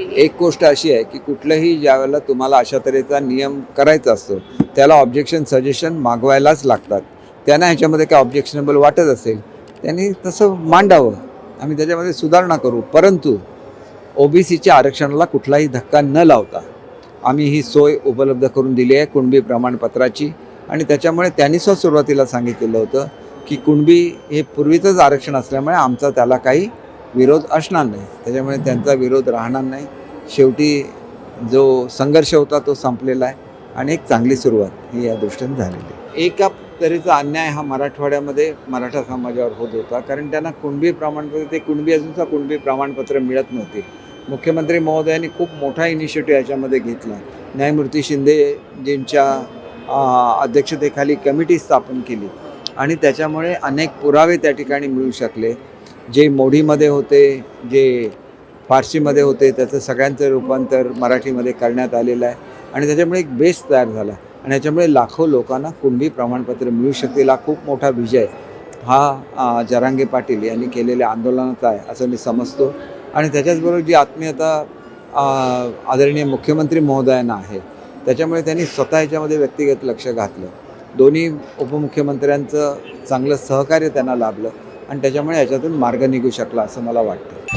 केलेली आहे. एक गोष्ट अशी आहे की कुठलंही ज्यावेळेला तुम्हाला अशा तऱ्हेचा नियम करायचा असतो त्याला ऑब्जेक्शन सजेशन मागवायलाच लागतात. त्यांना ह्याच्यामध्ये काय ऑब्जेक्शनेबल वाटत असेल त्यांनी तसं मांडावं, आम्ही त्याच्यामध्ये सुधारणा करू. परंतु ओबीसीच्या आरक्षणाला कुठलाही धक्का न लावता आम्ही ही सोय उपलब्ध करून दिली आहे कुणबी प्रमाणपत्राची. आणि त्याच्यामुळे त्यांनी सुरुवातीला सांगितलेलं होतं की कुणबी हे पूर्वीचंच आरक्षण असल्यामुळे आमचा त्याला काही विरोध असणार नाही, त्याच्यामुळे त्यांचा विरोध राहणार नाही. शेवटी जो संघर्ष होता तो संपलेला आहे आणि एक चांगली सुरुवात ही या दृष्टीने झालेली आहे. एका तऱ्हेचा अन्याय हा मराठवाड्यामध्ये मराठा समाजावर होत होता, कारण त्यांना कुणबी प्रमाणपत्र, ते कुणबी अजूनचा कुणबी प्रमाणपत्र मिळत नव्हते. मुख्यमंत्री महोदयांनी खूप मोठा इनिशिएटिव्ह याच्यामध्ये घेतला. न्यायमूर्ती शिंदेजींच्या अध्यक्षतेखाली कमिटी स्थापन केली आणि त्याच्यामुळे अनेक पुरावे त्या ठिकाणी मिळू शकले. जे मोडीमध्ये होते, जे फारसीमध्ये होते, त्याचं सगळ्यांचं रूपांतर मराठीमध्ये करण्यात आलेलं आहे आणि त्याच्यामुळे एक बेस तयार झाला आणि याच्यामुळे लाखो लोकांना कुणबी प्रमाणपत्र मिळू शकतील. हा खूप मोठा विजय हा जरांगे पाटील यांनी केलेल्या आंदोलनाचा आहे असं मी समजतो. आणि त्याच्याचबरोबर जी आत्मीयता आदरणीय मुख्यमंत्री महोदयांना आहे त्याच्यामुळे त्यांनी स्वतः याच्यामध्ये व्यक्तिगत लक्ष घातलं. दोन्ही उपमुख्यमंत्र्यांचं चांगलं सहकार्य त्यांना लाभलं आणि त्याच्यामुळे याच्यातून मार्ग निघू शकला असं मला वाटतं.